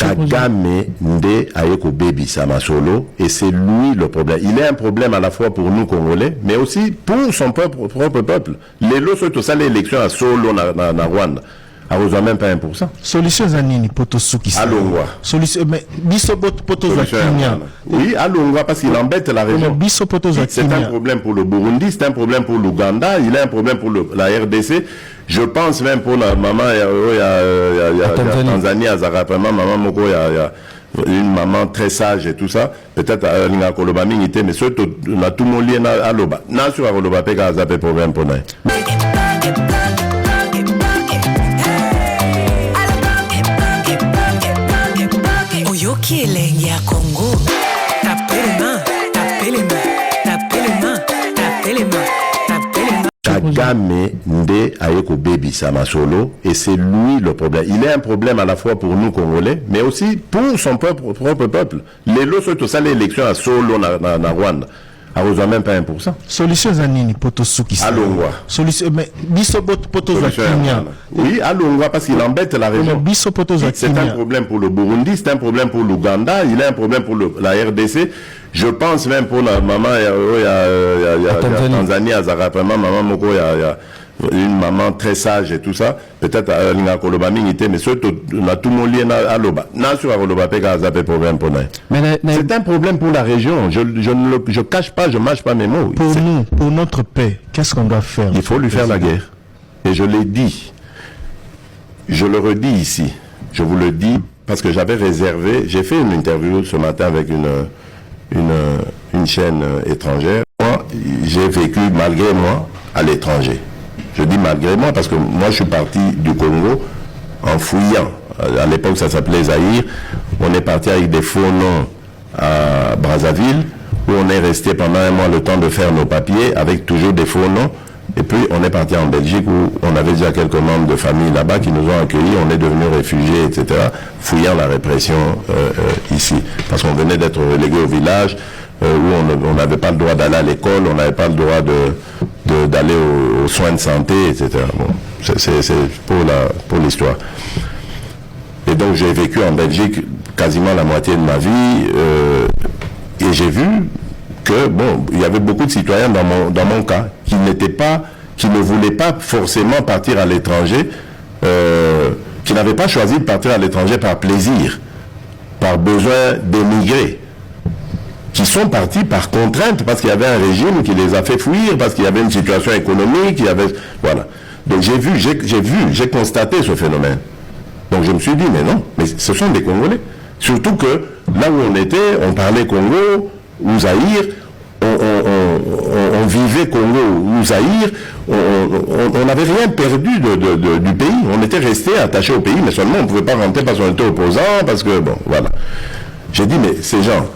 Kagame Nde Ayeko Baby Samasolo, et c'est lui le problème. Il est un problème à la fois pour nous Congolais, mais aussi pour son propre peuple. Les lots sont tous allés élections à Solo, na Rwanda. A rejoint même pas 1%. Solution Zanini, Potosuki. Alongwa. Solution, mais Biso Potozakinia. Oui, Alongwa, parce qu'il embête la région. C'est un problème pour le Burundi, c'est un problème pour l'Ouganda, il est un problème pour la RDC. Je pense même pour la maman, il y a Tanzanie, Azarapema, maman Moko, il y a une maman très sage et tout ça. Peut-être à l'Inga Kolobami, mais surtout, on a tout mon lien à Loba. N'a sur Loba, Peka, Azapé, problème pour nous. Kieleng ya Congo, Kagame Nde Ayeko Baby Samasolo, et c'est lui le problème. Il est un problème à la fois pour nous Congolais, mais aussi pour son propre peuple. Les lots sont tous allés élections à Solo, na Rwanda. A rejoint même pas 1%. Solution Zanini, Potosuki. Alongwa. Solution, mais Biso Potozakinia. Oui, Alongwa, parce qu'il embête la région. C'est un problème pour le Burundi, c'est un problème pour l'Ouganda, il est un problème pour la RDC. Je pense même pour la maman, il y a Tanzanie, Azarapema, maman Moko, il y a une maman très sage et tout ça. Peut-être à l'Inga Kolobami, mais surtout, on a tout mon lien à Loba. N'a sur Loba, Peka, Azapé, problème pour nous. C'est un problème pour la région. Je cache pas, je mâche pas mes mots. Pour nous, pour notre paix, qu'est-ce qu'on doit faire? Il faut lui faire la guerre. Et je l'ai dit. Je le redis ici. Je vous le dis parce que j'avais réservé. J'ai fait une interview ce matin avec une chaîne étrangère. Moi, j'ai vécu malgré moi à l'étranger. Je dis malgré moi parce que moi je suis parti du Congo en fouillant. À l'époque ça s'appelait Zaïre. On est parti avec des faux noms à Brazzaville où on est resté pendant un mois le temps de faire nos papiers avec toujours des faux noms. Et puis on est parti en Belgique où on avait déjà quelques membres de famille là-bas qui nous ont accueillis. On est devenus réfugiés, etc. Fouillant la répression ici. Parce qu'on venait d'être relégués au village où on n'avait pas le droit d'aller à l'école, on n'avait pas le droit d'aller aux soins de santé, etc. Bon, c'est pour l'histoire. Et donc j'ai vécu en Belgique quasiment la moitié de ma vie et j'ai vu que bon, il y avait beaucoup de citoyens dans mon cas qui ne voulaient pas forcément partir à l'étranger, qui n'avaient pas choisi de partir à l'étranger par plaisir, par besoin d'émigrer, qui sont partis par contrainte parce qu'il y avait un régime qui les a fait fuir, parce qu'il y avait une situation économique, voilà. Donc j'ai constaté ce phénomène. Donc je me suis dit, mais non, mais ce sont des Congolais. Surtout que là où on était, on parlait Congo ou Zaïre, on vivait Congo ou Zaïre, on n'avait rien perdu du pays. On était resté attaché au pays, mais seulement on ne pouvait pas rentrer parce qu'on était opposant, parce que, bon, voilà. J'ai dit, mais ces gens,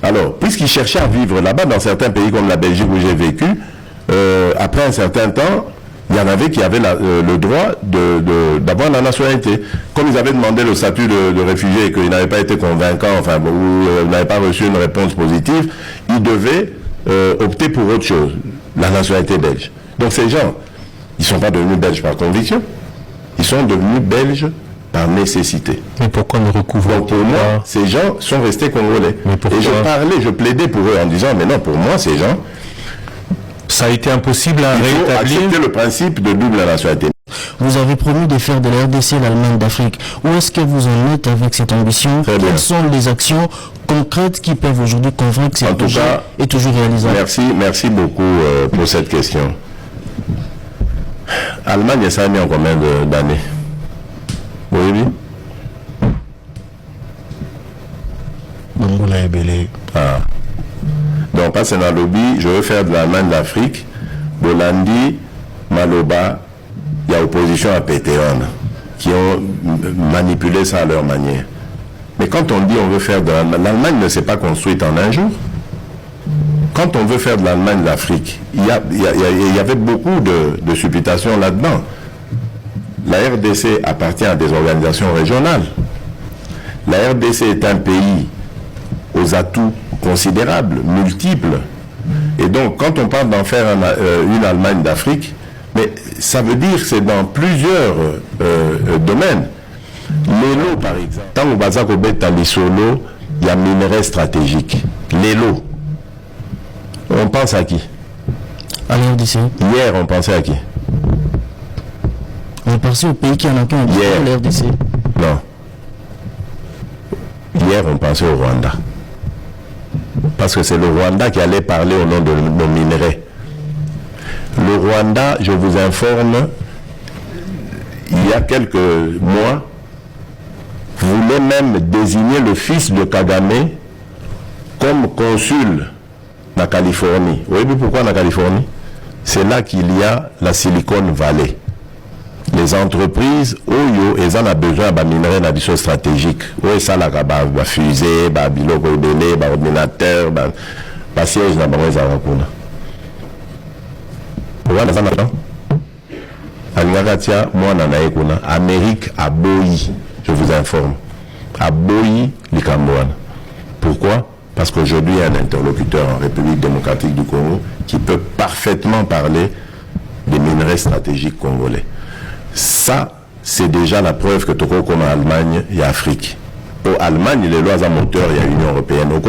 alors, puisqu'ils cherchaient à vivre là-bas, dans certains pays comme la Belgique où j'ai vécu, après un certain temps, il y en avait qui avaient le droit d'avoir la nationalité. Comme ils avaient demandé le statut de réfugié et qu'ils n'avaient pas été convaincants, enfin, ou n'avaient pas reçu une réponse positive, ils devaient opter pour autre chose, la nationalité belge. Donc ces gens, ils ne sont pas devenus belges par conviction, ils sont devenus belges par nécessité. Mais pourquoi ne recouvrent Donc pour moi, ces gens sont restés congolais. Et je plaidais pour eux en disant, mais non, pour moi, ces gens... Ça a été impossible à rétablir. Il faut accepter le principe de double nationalité. Vous avez promis de faire de la RDC l'Allemagne d'Afrique. Où est-ce que vous en êtes avec cette ambition? Quelles sont les actions concrètes qui peuvent aujourd'hui convaincre que ce projet est toujours réalisable? Merci beaucoup pour cette question. Allemagne, ça a mis en combien d'années? Oui. Donc, pas c'est dans le lobby, je veux faire de l'Allemagne d'Afrique. Bolandi, Maloba, il y a opposition à Pétéon qui ont manipulé ça à leur manière. Mais quand on dit on veut faire de l'Allemagne ne s'est pas construite en un jour. Quand on veut faire de l'Allemagne d'Afrique, il y avait beaucoup de supputations là-dedans. La RDC appartient à des organisations régionales. La RDC est un pays aux atouts considérables, multiples. Et donc, quand on parle d'en faire une Allemagne d'Afrique, mais ça veut dire que c'est dans plusieurs domaines. L'élo, par exemple, tant que baza ko beta lisolo, il y a minerais stratégiques. L'élo, on pense à qui? À l'RDC. Hier, on pensait à qui? On est parti au pays qui en a qu'un, l'RDC. Non. Hier, on pensait au Rwanda. Parce que c'est le Rwanda qui allait parler au nom de nos minerais. Le Rwanda, je vous informe, il y a quelques mois, voulait même désigner le fils de Kagame comme consul en Californie. Vous voyez pourquoi en Californie? C'est là qu'il y a la Silicon Valley. Les entreprises, elles ont besoin de minerais d'addition stratégique. Oui, ça, là, bah, fusée, bah, biloko belé, bah, ordinateur, bah, siège, bah, ouais, ça va pour nous. Pourquoi nous avons Alingakatia, moi, on a Amérique à Boyi, je vous informe. À Boyi, les Cambouanes. Pourquoi? Parce qu'aujourd'hui, il y a un interlocuteur en République démocratique du Congo qui peut parfaitement parler des minerais stratégiques congolais. Ça, c'est déjà la preuve que Toko comme Allemagne et Afrique. Pour Allemagne, les lois à moteur, il y a l'Union européenne. Donc,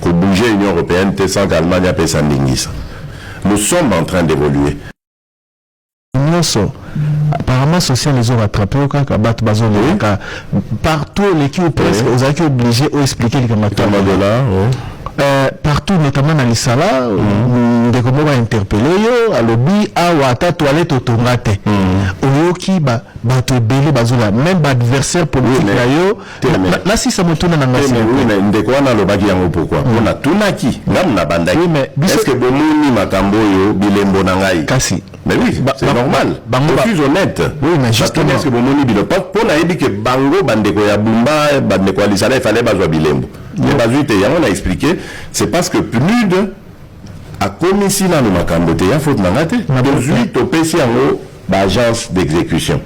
pour bouger l'Union européenne, tu sens qu'Allemagne a payé sa ça. Nous sommes en train d'évoluer. Apparemment, social, les ont rattrapés au cas partout, l'équipe presque, aux acquis obligés d'expliquer les camarades. Partout, notamment dans les salles, des comment va interpeller yo, à lobby, à wata toilette au tomate. Oyo qui ba te belé bazola, même adversaire politique là yo. Là si ça me tourne dans la scène. Oui, mais ndeko wana lobaki yango pourquoi? On a tunaki, ngam na bandaki. Est-ce que bomoni makambo yo bilembo na ngai? Kasi. Mais oui, c'est normal. Je suis honnête. Oui, mais justement. Est-ce que bomoni bilembo? Pour na yebi que bango bandeko ya bumba, bandeko alisala il fallait bazwa bilembo. Les bazuite, on a expliqué, c'est parce que PNUD a commis ici dans le Makambote, il y a faute d'angate, aujourd'hui, au PC en haut, l'agence d'exécution.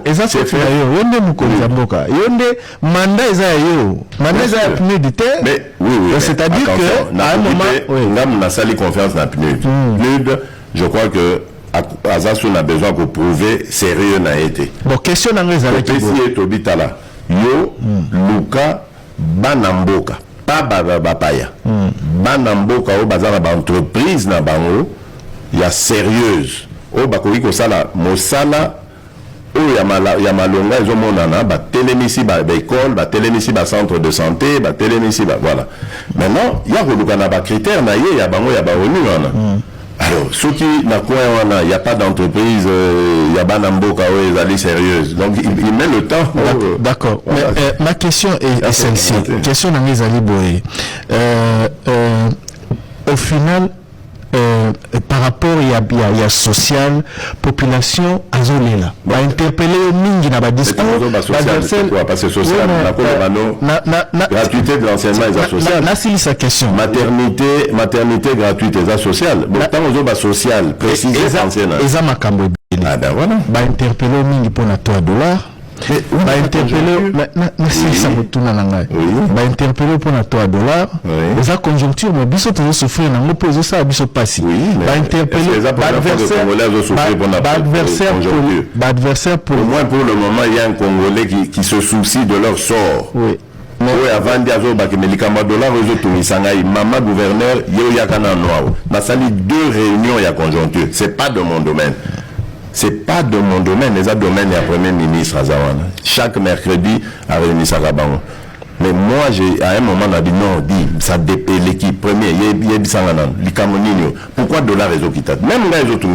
Et ça, c'est fait ailleurs. Yonde Moukouli Zamboka. Yonde, mandat est ailleurs. Mandat est ailleurs, PNUD. Mais oui. C'est-à-dire que, à un moment, on a sali confiance dans PNUD. PNUD, je crois que, Azas, on a besoin de prouver sérieux n'a été. Bon, question dans les arrêts. PC est au Bitala. Yo, Luka, Banamboka, pas Bapaya. Banamboka, au bazar d'entreprise na bango, il y a sérieuse. Au Bakoiko Sala, Mosala, au Yamalonga, ils ont monana, ba télémissi, ba école, ba télémissi, ba centre de santé, ba télémissi, ba voilà. Maintenant, il y a des critères, il y a bango, il y a bango. Alors, ceux qui il n'y a pas d'entreprise, il y a Banamboka, ils allaient sérieuse. Donc, il met le temps. D'accord. Mais ma question est celle-ci. Question d'Angé Ali Boé. Au final, par rapport il y a social, population, azolela. Va interpeller Mingi na ba discours. Parce que social, gratuité de l'enseignement et social. Là, c'est sa question. Maternité gratuite et sociale. Bon, tant aux social, précisé ancienne. Eza makambo. Ah ben voilà. Va interpeller Mingi pour na $3. Va interpeller, si ça me tourne en anglais. Va interpeller pour na $3. Les conjoncture, mais biso toujours souffrir, n'a pas posé ça, biso passé. Va interpeller, adversaire pour. Au moins pour le moment, il y a un Congolais qui se soucie de leur sort. Oui. Mais avant d'y baki melikama dollar aux autres maman gouverneur yo yakana noa. Na sali 2 réunions il y a conjoncture. C'est pas de mon domaine. C'est pas de mon domaine, les autres domaines, il y a Premier ministre à Zawana. Chaque mercredi, à réunir Sarabango. Mais moi, à un moment, on a dit non, ça dépend l'équipe première, il y a des pourquoi dollar réseau qui t'a? Même là, les autres,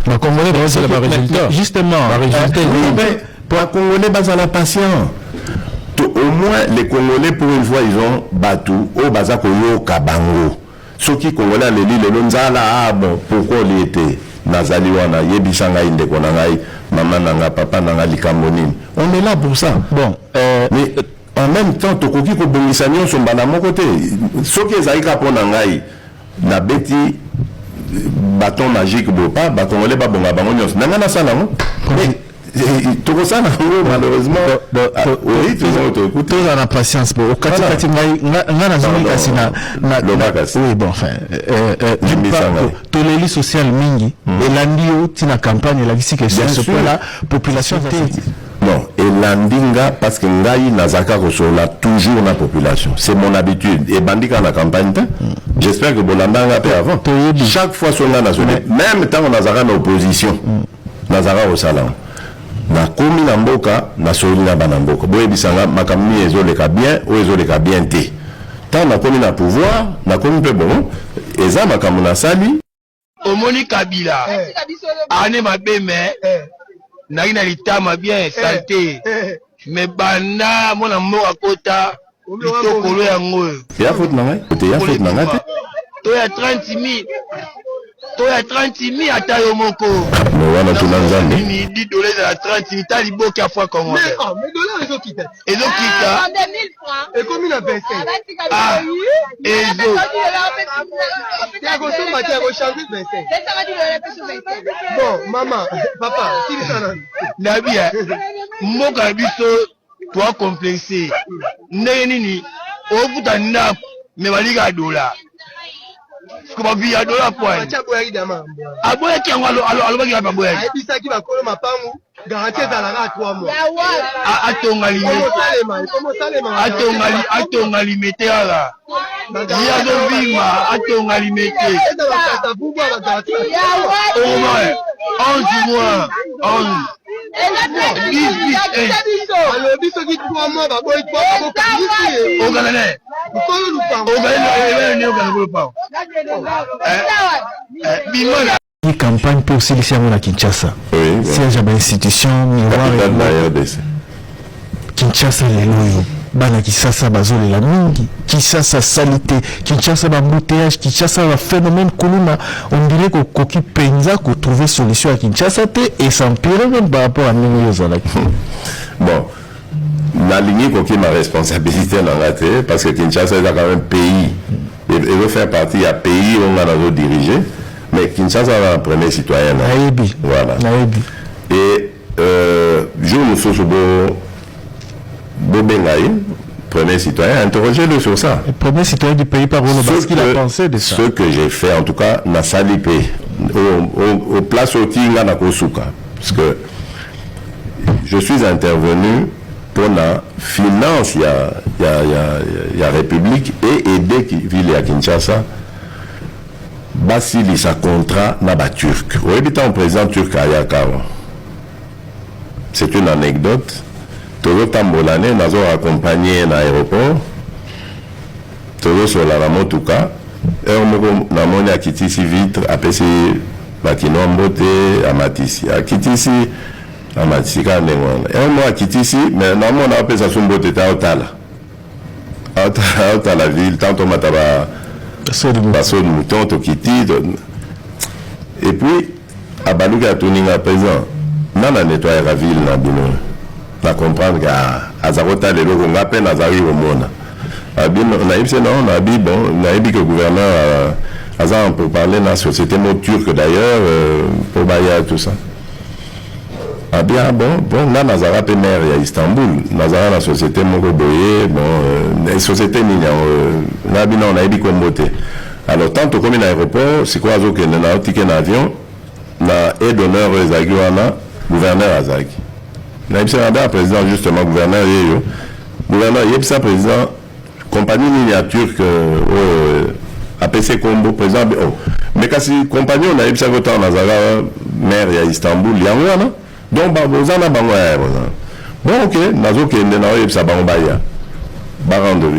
la Congolais, c'est le résultat. Justement, pour un Congolais, c'est la patience. Au moins, les Congolais, pour une fois, ils ont battu au Bazako Yo Kabango. Ceux qui Congolais, les Lonzala, pourquoi il était? Nazali wana yebisanga indeko na ngai maman nanga papa nanga likamoni. On est là pour ça. Bon, mais en même temps tokoki ko bongisa nyonso mbana moko te. Soki ezalika pona ngai na beti bâton magique bopa bakongole ba bonga bango nyonso. Nanga na sala ngo. Tout ça, malheureusement, oui, tout en la patience. Oui, bon, enfin, tous les lits sociaux mingi, et l'andio, tina campagne, la vie, c'est que ce point-là, population. Non, et landinga parce que ngai nazaka kosola toujours la population. C'est mon habitude. Et bandika na campagne, j'espère que bolandanga peu avant. Chaque fois son national, même tant on nazara en opposition, nazara au salon. Na komi na mboka, na soli na banamboka. Boye bisanga makamni ezoleka bien ou ezoleka bien te. Tant na komi na pouvoir, na komi peu bon. Eza makamu na sali. Omoni Kabila. Ane mabeme. Naina litama bien santé. Mais banda mona mboka kota. Ito kolo yango. Ya faute na ngai. Te ya faute na ngai. To ya 30 000. To ya 30 000 ata yo moko. Mais wana tunanzambe. Ni 10 dollars à 30 000 tali boki afwa kongo. Mais dollars ezo kita. Ezo kita. 2000 francs. Et combien na baissé? Ah. Ezo. Ya kosomba tia ko changer baissé. Bon, maman, papa, qui ça na bien. Mboka biso toi complexé. Ndenge nini? Obuta na me balika dola. Comment via dola point. Acha boyaki dama. Aboya ki ngalo alobaki ba boya. Ayebisa ki bakolo mapangu garantie ezalaka 3 mois. Atonga limité ala. Ya do bima atonga limité. Au moins 11 mois 11. alobi soki 3 mois baboyi 3 babokanisi ogalane Une campagne pour s'initier à Kinshasa. Oui. Siège à l'institution, miroir Kinshasa les loyaux. Bana Kinshasa bazole la mingi. Kinshasa salité. Kinshasa l'embouteillage. Kinshasa le phénomène Kuluna. On dirait que Koki Penza qu'on trouver solution à Kinshasa et s'empirer même par rapport à Mingi. Bon. La ligne qui ma responsabilité dans la tête parce que Kinshasa est quand même un pays. Il veut faire partie d'un pays où on a dirigé. Mais Kinshasa est un premier citoyen. Naïbi. Voilà. Naïbi. Et je me suis Bobengaï, premier citoyen, interrogez-le sur ça. Le premier citoyen du pays par ce qu'il a pensé de ça. Ce que j'ai fait, en tout cas, n'a salipé au place au Tinga na Kosuka. Parce que je suis intervenu pour la finance, il y a République et aider qui vit à Kinshasa. Basili sa contrat naba turc. Au habitant président turc à Yakawa. C'est une anecdote. Todo tambolane, nous avons accompagné l'aéroport. Todo sur la motuka. Et on a monté à Kitisi vitre, à PC, Bakino Mbote, à Matissi. À Kitisi, à Matissi, quand on est. Et on a Kitisi, mais normalement on a appelé ça son Mbote, à Otala. À la ville, tantôt Mataba. Passo de mouton, Tokiti. Et puis, à Balouga Tuninga présent, on a nettoyé la ville, on a comprendre qu'à Zarota, les locaux, on a peine à Zari au monde. On a dit que le gouverneur a pour parler de la société turque d'ailleurs, pour Baya tout ça. Ah bien, bon, là, Nazara est maire à Istanbul. Nazara, la société Mokoboye, la société Nina, là, on a dit qu'on votait. Alors, tant comme un aéroport, c'est quoi, que nous avons ticket en avion, na aide d'honneur aux Aguiwana, gouverneur Azaki. Nous avons un président, justement, gouverneur Yeyo. Gouverneur Yepsa, président, compagnie Nina turque, APC Combo, président, mais quand c'est compagnie, on a Yepsa Gotan, Nazara, maire à Istanbul, il y a un an. Donc, bon, ok, Nazo qui est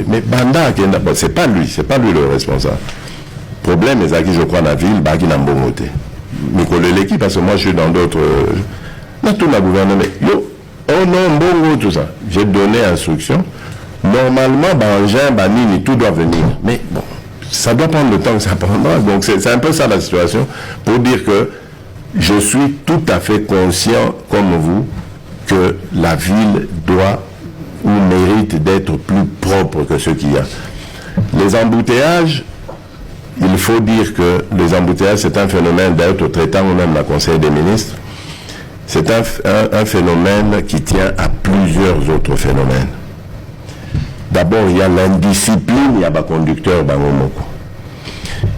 mais Banda, c'est pas lui le responsable. Problème, c'est que je crois dans la ville, Bagi n'a pas voté. Mais l'équipe, parce que moi je suis dans d'autres. Dans tout le gouvernement, oh non, bon, tout ça. J'ai donné instruction. Normalement, Bangin, Banini, tout doit venir. Mais bon, ça doit prendre le temps que ça prendra. Donc, c'est un peu ça la situation. Pour dire que je suis tout à fait conscient, comme vous, que la ville doit ou mérite d'être plus propre que ce qu'il y a. Les embouteillages, il faut dire que les embouteillages, c'est un phénomène, d'ailleurs, traitant même le Conseil des ministres, c'est un phénomène qui tient à plusieurs autres phénomènes. D'abord, il y a l'indiscipline, il y a des conducteurs,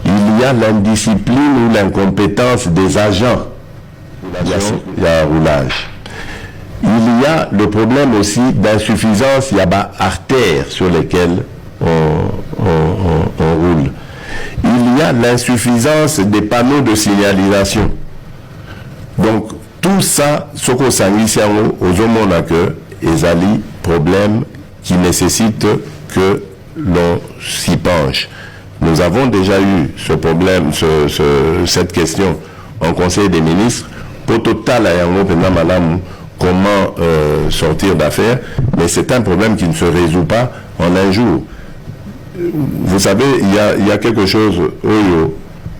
il y a l'indiscipline ou l'incompétence des agents. Il y a roulage. Il il y a le problème aussi d'insuffisance, il y a des artères sur lesquelles on roule. Il y a l'insuffisance des panneaux de signalisation. Donc, tout ça, ce qu'on s'enlise aux hommes que ezali problème qui nécessite que l'on s'y penche. Nous avons déjà eu ce problème, cette question en Conseil des ministres. Pour total comment sortir d'affaires, mais c'est un problème qui ne se résout pas en un jour. Vous savez, il y a quelque chose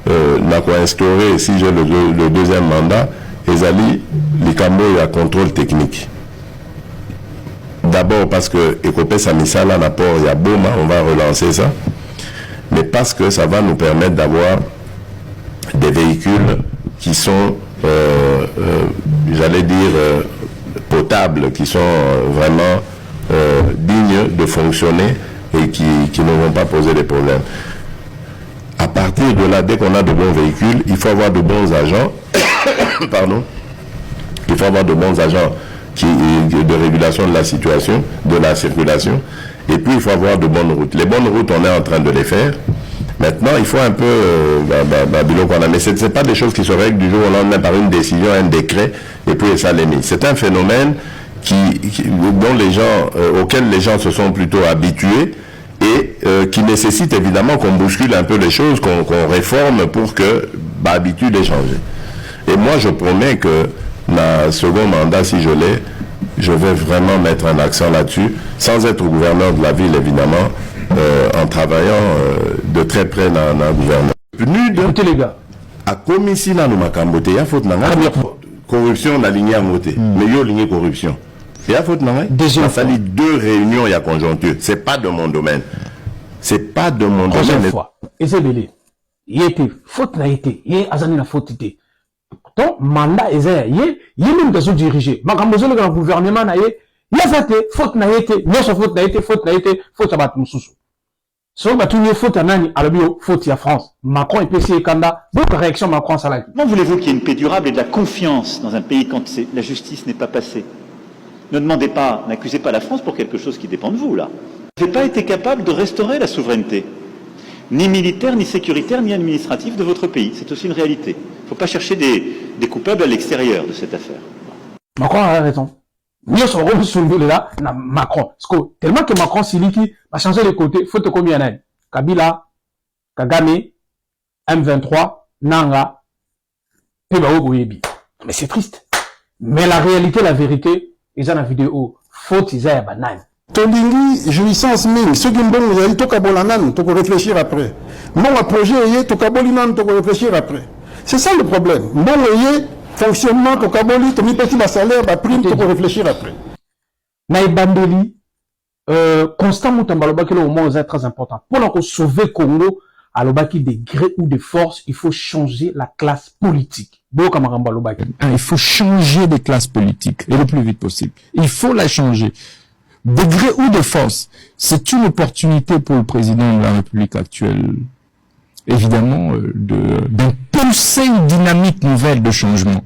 n'a instauré, si j'ai le deuxième mandat, ezali likambo ya contrôle technique. D'abord parce que Ekopé Samisala l'apport il y a Boma, on va relancer ça, mais parce que ça va nous permettre d'avoir des véhicules qui sont, j'allais dire, potables, qui sont vraiment dignes de fonctionner et qui ne vont pas poser des problèmes. À partir de là, dès qu'on a de bons véhicules, il faut avoir de bons agents. Pardon. Il faut avoir de bons agents de régulation de la situation, de la circulation. Et puis, il faut avoir de bonnes routes. Les bonnes routes, on est en train de les faire. Maintenant, il faut un peu... mais ce n'est pas des choses qui se règlent du jour au lendemain par une décision, un décret, et puis ça les met. C'est un phénomène dont les gens, auquel les gens se sont plutôt habitués et qui nécessite évidemment qu'on bouscule un peu les choses, qu'on réforme pour que l'habitude ait changé. Et moi, je promets que dans le second mandat, si je l'ai, je vais vraiment mettre un accent là-dessus, sans être gouverneur de la ville, évidemment, en travaillant de très près dans le gouvernement. Écoutez les gars. À commissi na makambote, il y a faute na corruption na ligne à moté, mais il y a ligne corruption. Il y a faute na déjà fallu 2 réunions, il y a conjoncture. C'est pas de mon domaine. C'est pas de mon domaine. Fois. Et c'est belé. Il était faute na été, il azani na faute été. Pourtant mandat ezaya il même besoin diriger. Makambozo le gouvernement na il y a faute na été, non so faute na été, faute abat mususu. So batunye faute nani alobio faute ya France. Macron et PC Kanda, donc réaction Macron ça là. Comment voulez-vous qu'il y ait une paix durable et de la confiance dans un pays quand la justice n'est pas passée? Ne demandez pas, n'accusez pas la France pour quelque chose qui dépend de vous là. Vous n'avez pas été capable de restaurer la souveraineté, ni militaire, ni sécuritaire, ni administrative de votre pays. C'est aussi une réalité. Il ne faut pas chercher des coupables à l'extérieur de cette affaire. Macron a raison. Nous sommes sur là, Macron. Parce que tellement que Macron Siliki va changer les côtés, faut te combien d'années? Kabila, Kagame, M23, Nanga, Pebao Boyebi. Mais c'est triste. Mais la réalité, la vérité, ils ont la vidéo. Faut qu'ils aient banane. Tolingi, jouissance mine. Ceux qui m'ont dit, toka bolanan, toka réfléchir après. Mon projet, toka bolinan, toka réfléchir après. C'est ça le problème. Mon fonctionnement, toka boli, tomi petit ma salaire, ba prime, toka réfléchir après. Naïbandeli, Constant Moutambaloba, qui est au moment très important. Pour sauver Congo, à l'obaki de gré ou de force, il faut changer la classe politique. Il faut changer de classe politique, et le plus vite possible. Il faut la changer. De gré ou de force, c'est une opportunité pour le président de la République actuelle, évidemment, d'impulser une dynamique nouvelle de changement,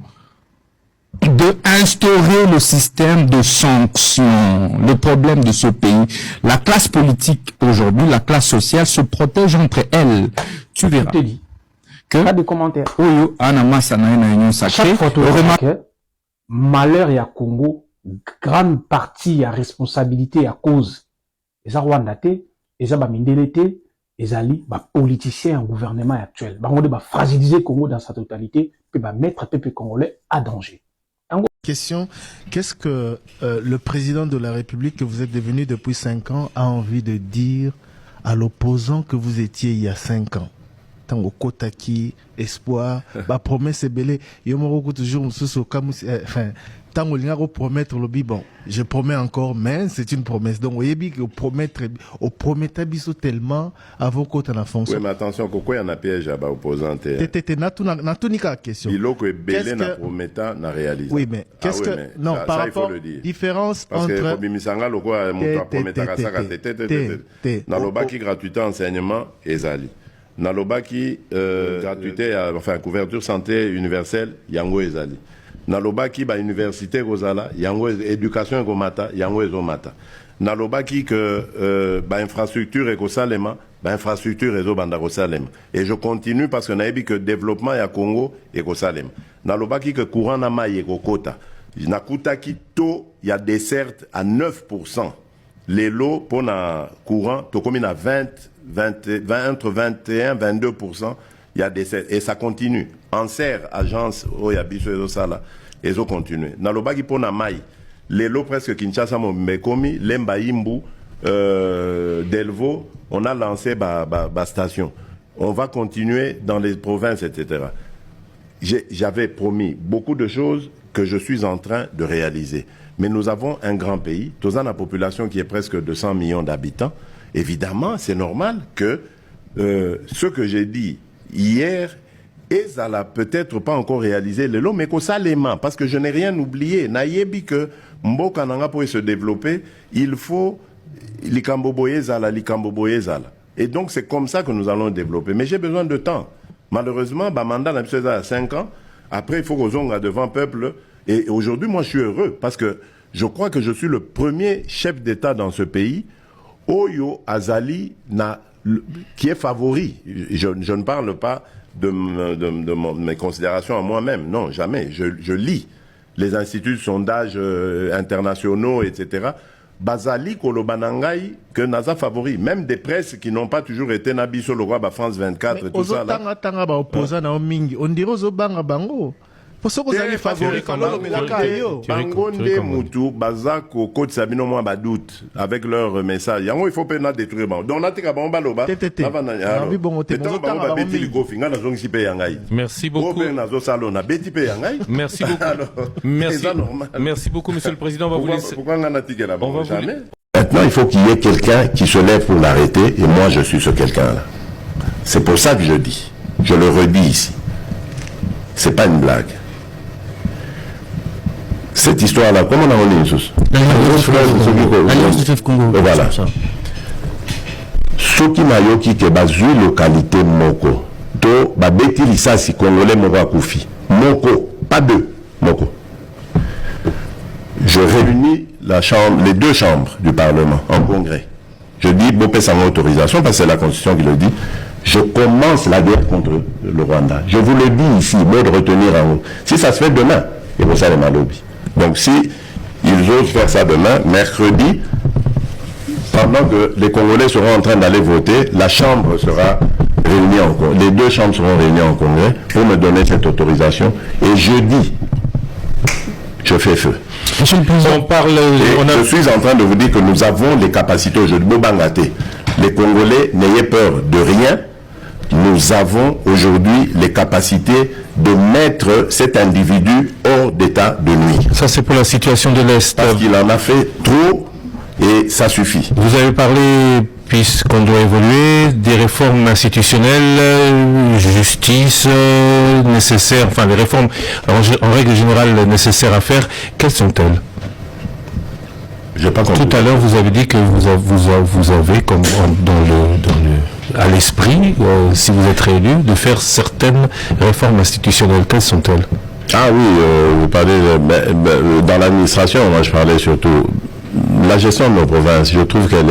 de instaurer le système de sanctions. Le problème de ce pays, la classe politique aujourd'hui, la classe sociale se protège entre elles. Tu verras. Que pas de commentaires. Chaque photo malheur et à Congo, grande partie à responsabilité à cause des Rwanda, des Abamindélé, des alliés, politiciens en gouvernement actuel. On va fragiliser Congo dans sa totalité, puis mettre le peuple congolais à danger. Question, qu'est-ce que le président de la République que vous êtes devenu depuis 5 ans a envie de dire à l'opposant que vous étiez il y a 5 ans? Tango Kotaki, espoir, promesse est belle. Yomoro toujours enfin, tango linga promettre le bon. Je promets encore, mais c'est une promesse. Donc, voyez bien que promettre biso tellement avant qu'on ait la fonction. Oui, mais attention, pourquoi il y en a piège à l'opposant? N'a tout ni qu'à question. Il est belé na promettant na réalisé. Oui, mais qu'est-ce que non ça, par ça, rapport différence parce entre que Bimisanga le quoi monta promettre ça na lobaki gratuité enseignement ezali. Nalobaki gratuité enfin couverture santé universelle yango ezali. nalobaki ba université kozala yango éducation ekomata yango ezomata nalobaki que ba infrastructure ekosalema ba infrastructure ezobanda kosalema et je continue parce que nayebi que développement ya Congo ekosalema nalobaki que courant na mai ekokota nakutaki to ya desserte à 9%. Les lots pour na courant tokomi na 20 entre 21 22%. Il y a des et ça continue. Anser agence Oyabiso et Sala et ça continue. Nalobaki pour na mai les lots presque Kinshasa Mekomi, Lemba Imbu, Delvaux, on a lancé ba station. On va continuer dans les provinces, etc. J'avais promis beaucoup de choses que je suis en train de réaliser. Mais nous avons un grand pays, tous la population qui est presque de 100 millions d'habitants. Évidemment, c'est normal que ce que j'ai dit hier, et ça l'a peut-être pas encore réalisé le lot, mais que ça l'aimant, parce que je n'ai rien oublié. Nayebi que Mboka Nanga pour se développer, il faut likamboboye zala. Et donc c'est comme ça que nous allons développer. Mais j'ai besoin de temps. Malheureusement, mandat à 5 ans. Après, il faut qu'on zonga devant peuple. Et aujourd'hui, moi, je suis heureux parce que je crois que je suis le premier chef d'État dans ce pays. Oyo Azali qui est favori. Je ne parle pas de mes considérations à moi-même. Non, jamais. Je lis les instituts de sondage internationaux, etc. Bazali Kolobanangai que Naza favori. Même des presses qui n'ont pas toujours été Nabiso le roi France 24 et tout ça là. On dirait aux Obanga Bango. Pour ce que vous avez favori comme Bangonde Moutou, Bazako, Côte Sabino Moua Badout, avec leur message. Il faut pas détruire. Donc on a tika Bamba Loba. Merci beaucoup. Merci beaucoup. Merci beaucoup, Monsieur le Président. On va vous laisser. Maintenant, il faut qu'il y ait quelqu'un qui se lève pour l'arrêter, et moi je suis ce quelqu'un-là. C'est pour ça que je dis. Je le redis ici. C'est pas une blague. Cette histoire-là, comment on a remis tous? L'Alliance du Fleuve Congo. Voilà. Soki Mayoki ke bazui localité Moko. To babeti lisasi congolais Moko Akoufi. Moko, pas deux. Moko. Je réunis les deux chambres du Parlement en congrès. Je dis, Bopé sans autorisation, parce que c'est la Constitution qui le dit. Je commence la guerre contre le Rwanda. Je vous le dis ici, mot de retenir en haut. Si ça se fait demain, et vous savez ma lobby. Donc si ils osent faire ça demain, mercredi, pendant que les Congolais seront en train d'aller voter, la Chambre sera réunie en congrès. Les deux chambres seront réunies en congrès pour me donner cette autorisation. Et jeudi, je fais feu. Monsieur le Président, je suis en train de vous dire que nous avons les capacités aujourd'hui. Bobangate, les Congolais n'ayez peur de rien. Nous avons aujourd'hui les capacités de mettre cet individu hors d'état de nuit. Ça, c'est pour la situation de l'Est. Parce qu'il en a fait trop et ça suffit. Vous avez parlé, puisqu'on doit évoluer, des réformes institutionnelles, justice nécessaires, enfin les réformes en règle générale nécessaires à faire. Quelles sont-elles? Tout à l'heure, vous avez dit que vous avez comme à l'esprit, si vous êtes réélu, de faire certaines réformes institutionnelles. Quelles sont-elles? Ah oui, vous parlez dans l'administration. Moi, je parlais surtout la gestion de nos provinces. Je trouve qu'elle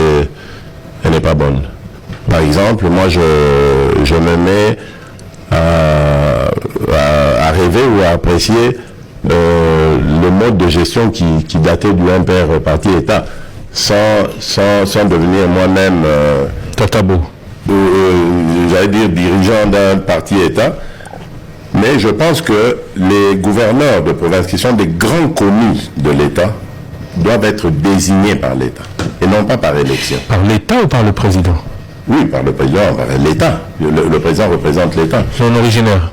n'est pas bonne. Par exemple, moi, je me mets à rêver ou à apprécier le mode de gestion qui datait du impère parti-État, sans devenir moi-même Tatabo. J'allais dire dirigeant d'un parti-État. Mais je pense que les gouverneurs de province, qui sont des grands commis de l'État, doivent être désignés par l'État, et non pas par élection. Par l'État ou par le président? Oui, par le président, par l'État. Le président représente l'État. Son originaire.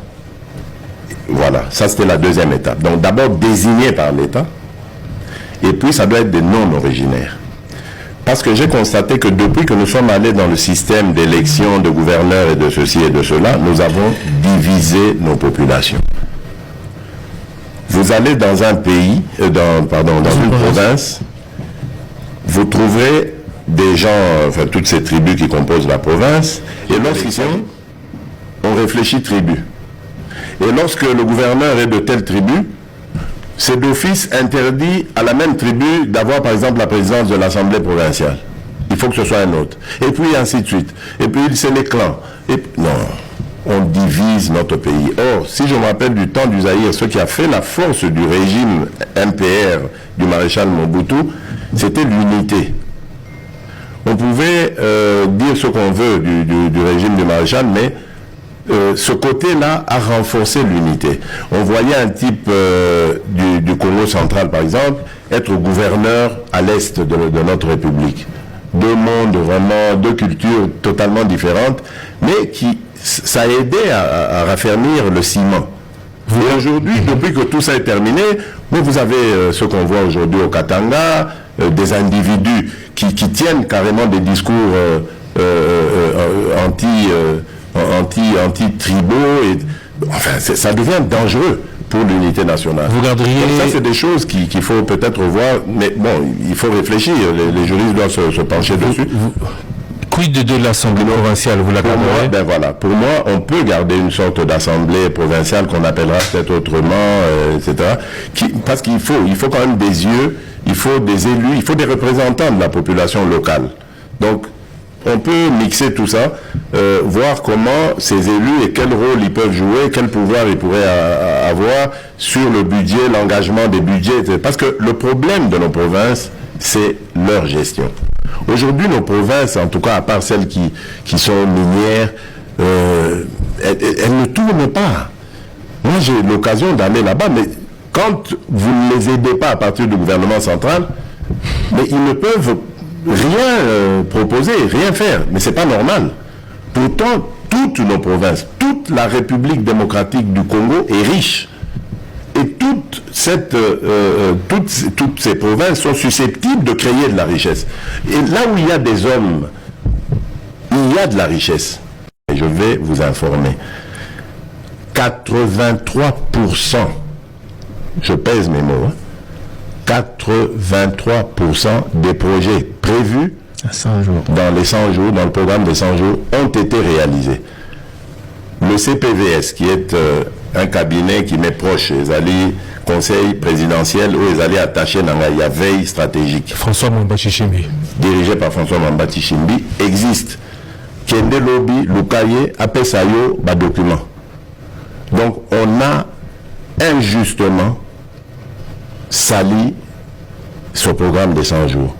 Voilà, ça c'était la deuxième étape. Donc d'abord désigné par l'État, et puis ça doit être des non-originaires. Parce que j'ai constaté que depuis que nous sommes allés dans le système d'élection de gouverneurs et de ceci et de cela, nous avons divisé nos populations. Vous allez dans un pays, dans une province, vous trouverez des gens, enfin toutes ces tribus qui composent la province, et lorsqu'ils sont, on réfléchit tribu. Et lorsque le gouverneur est de telle tribu, c'est d'office interdit à la même tribu d'avoir par exemple la présidence de l'Assemblée provinciale. Il faut que ce soit un autre. Et puis ainsi de suite. Et puis c'est les clans. Et non, on divise notre pays. Or, si je me rappelle du temps du Zaïre, ce qui a fait la force du régime MPR du maréchal Mobutu, c'était l'unité. On pouvait dire ce qu'on veut du régime du maréchal, mais ce côté-là a renforcé l'unité. On voyait un type du Congo central, par exemple, être gouverneur à l'est de notre République. Deux mondes, vraiment, deux cultures totalement différentes, mais ça a aidé à raffermir le ciment. Et aujourd'hui, depuis que tout ça est terminé, vous avez ce qu'on voit aujourd'hui au Katanga, des individus qui tiennent carrément des discours anti-tribaux. Enfin, ça devient dangereux pour l'unité nationale. Vous garderiez... Donc ça, c'est des choses qu'il faut peut-être revoir, mais bon, il faut réfléchir, les juristes doivent se pencher dessus. Quid de l'Assemblée provinciale, vous la garderez? Ben voilà, pour moi, on peut garder une sorte d'Assemblée provinciale qu'on appellera peut-être autrement, etc. Parce qu'il faut quand même des yeux, il faut des élus, il faut des représentants de la population locale. Donc, on peut mixer tout ça, voir comment ces élus et quel rôle ils peuvent jouer, quel pouvoir ils pourraient avoir sur le budget, l'engagement des budgets, etc. Parce que le problème de nos provinces, c'est leur gestion. Aujourd'hui, nos provinces, en tout cas à part celles qui sont minières, elles ne tournent pas. Moi, j'ai l'occasion d'aller là-bas, mais quand vous ne les aidez pas à partir du gouvernement central, mais ils ne peuvent rien proposer, rien faire. Mais c'est pas normal. Pourtant, toutes nos provinces, toute la République démocratique du Congo est riche. Et toutes ces provinces sont susceptibles de créer de la richesse. Et là où il y a des hommes, il y a de la richesse. Et je vais vous informer. 83%, je pèse mes mots, 83% des projets prévus dans les 100 jours, dans le programme des 100 jours, ont été réalisés. Le CPVS, qui est un cabinet qui m'est proche, les alliés conseil présidentiel, où les alliés attachés dans la veille stratégique. François Mambachichimbi. Dirigé par François Mambachichimbi, existe. Kende Lobby, Lukaye, Apesayo, document. Donc, on a injustement sali ce programme des 100 jours.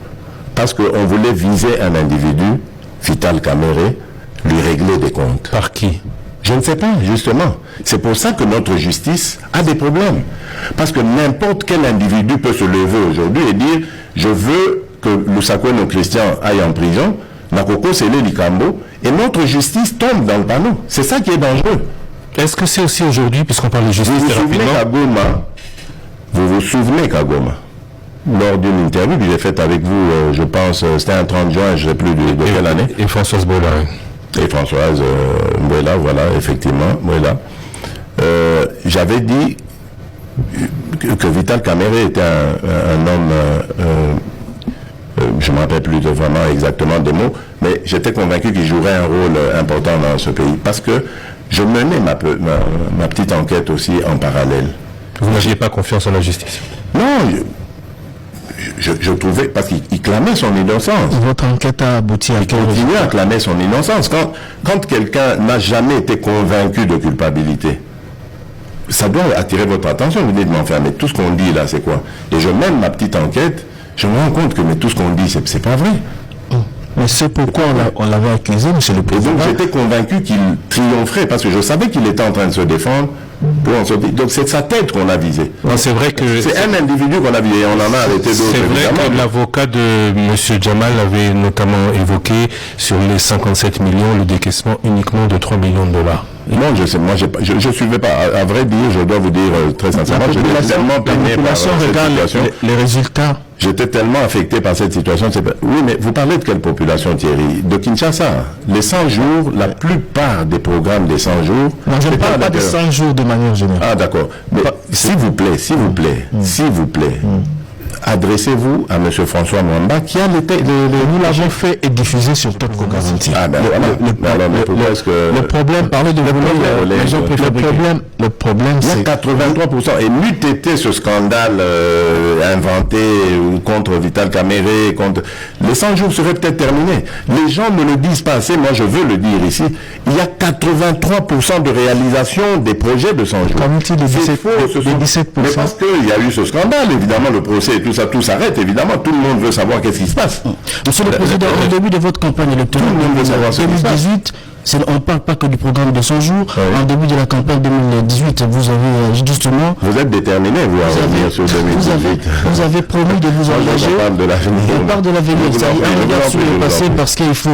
Parce qu'on voulait viser un individu, Vital Kamerhe, lui régler des comptes. Par qui? Je ne sais pas, justement. C'est pour ça que notre justice a des problèmes. Parce que n'importe quel individu peut se lever aujourd'hui et dire « Je veux que Lusakweno Christian aille en prison, Nakoko Sele Likambo », et notre justice tombe dans le panneau. C'est ça qui est dangereux. Est-ce que c'est aussi aujourd'hui, puisqu'on parle de justice, vous vous souvenez qu'à Goma, lors d'une interview que j'ai faite avec vous, je pense, c'était un 30 juin, je ne sais plus de quelle année. Et Françoise Bola. Et Françoise Bola, voilà, effectivement, Bola. J'avais dit que Vital Kamerhe était un homme, je ne me rappelle plus vraiment exactement des mots, mais j'étais convaincu qu'il jouerait un rôle important dans ce pays, parce que je menais ma petite enquête aussi en parallèle. Vous n'aviez pas confiance en la justice? Non, je trouvais, parce qu'il clamait son innocence. Votre enquête a abouti à quel résultat? Il continuait à clamer son innocence. Quand quelqu'un n'a jamais été convaincu de culpabilité, ça doit attirer votre attention. Vous dites, mais enfin, mais tout ce qu'on dit là, c'est quoi? Et je mène ma petite enquête, je me rends compte que mais tout ce qu'on dit, c'est pas vrai. Mais c'est pourquoi on l'avait accusé, monsieur le Président. Et donc j'étais convaincu qu'il triompherait, parce que je savais qu'il était en train de se défendre pour en sortir. Donc c'est de sa tête qu'on a visé. C'est vrai que... C'est un individu qu'on a visé, on en a arrêté d'autres. C'est vrai que l'avocat de M. Djamal avait notamment évoqué sur les 57 millions le décaissement uniquement de 3 millions de dollars. Non, je sais, moi je suivais pas. À vrai dire, je dois vous dire très sincèrement, j'étais tellement peiné par cette situation. Les résultats. J'étais tellement affecté par cette situation. Oui, mais vous parlez de quelle population, Thierry? De Kinshasa. Les 100 jours, la plupart des programmes des 100 jours... Non, je ne parle pas des 100 jours de manière générale. Ah, d'accord. Mais s'il vous plaît, adressez-vous à M. François Mwamba qui a nous l'avons fait et diffusé sur Top Garantie. Ah ben voilà. Le problème, parlez de le problème, Le problème, il y a c'est 83%. Et n'eût été ce scandale inventé contre Vital Kamere, les 100 jours seraient peut-être terminés. Les gens ne le disent pas assez, moi je veux le dire ici. Il y a 83% de réalisation des projets de 100 jours. Comme dit les 17%. Mais parce qu'il y a eu ce scandale, évidemment, le procès et tout ça, tout s'arrête, évidemment, tout le monde veut savoir qu'est-ce qui se passe. Monsieur le Président, au début de votre campagne électorale, tout le monde veut savoir ce qui se passe. 2018, on ne parle pas que du programme de 100 jours. Oui. En début de la campagne 2018, vous avez justement... Vous êtes déterminé, vous, à revenir sur 2018. Vous avez promis de vous engager. On parle de l'avenir. On parle de l'avenir. Ça y est, on regarde sur le passé parce qu'il faut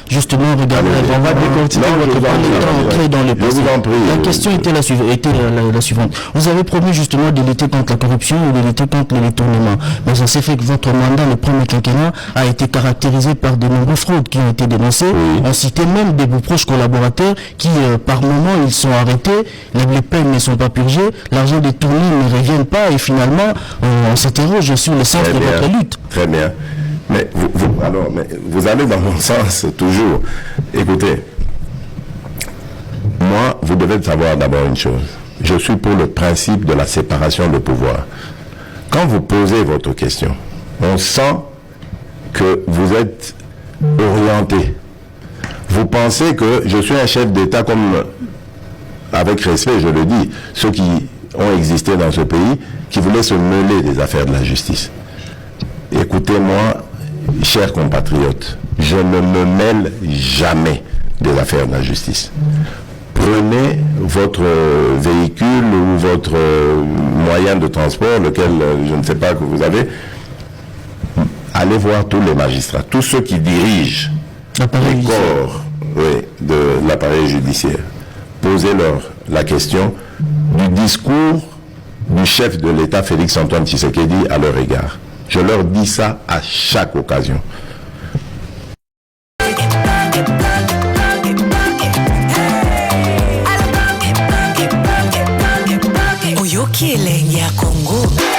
justement regarder. On va décortiquer votre entrer dans le passé. La question était la suivante. Vous avez promis justement de lutter contre la corruption et de lutter contre les détournements. Mais ça s'est fait que votre mandat, le premier quinquennat, a été caractérisé par de nombreuses fraudes qui ont été dénoncées. Oui. On citait même des proches collaborateurs qui, par moment, ils sont arrêtés, les peines ne sont pas purgées, l'argent détourné ne revient pas et finalement, on s'interroge sur le sens de votre lutte. Très bien. Mais vous allez dans mon sens toujours. Écoutez, moi, vous devez savoir d'abord une chose. Je suis pour le principe de la séparation de pouvoir. Quand vous posez votre question, on sent que vous êtes orienté. Vous pensez que je suis un chef d'État comme, avec respect, je le dis, ceux qui ont existé dans ce pays, qui voulaient se mêler des affaires de la justice. Écoutez-moi, chers compatriotes, je ne me mêle jamais des affaires de la justice. Prenez votre véhicule ou votre moyen de transport, lequel je ne sais pas que vous avez, allez voir tous les magistrats, tous ceux qui dirigent les corps de l'appareil judiciaire. Posez-leur la question du discours du chef de l'État, Félix-Antoine Tshisekedi, à leur égard. Je leur dis ça à chaque occasion. Oyoki elenge ya Congo.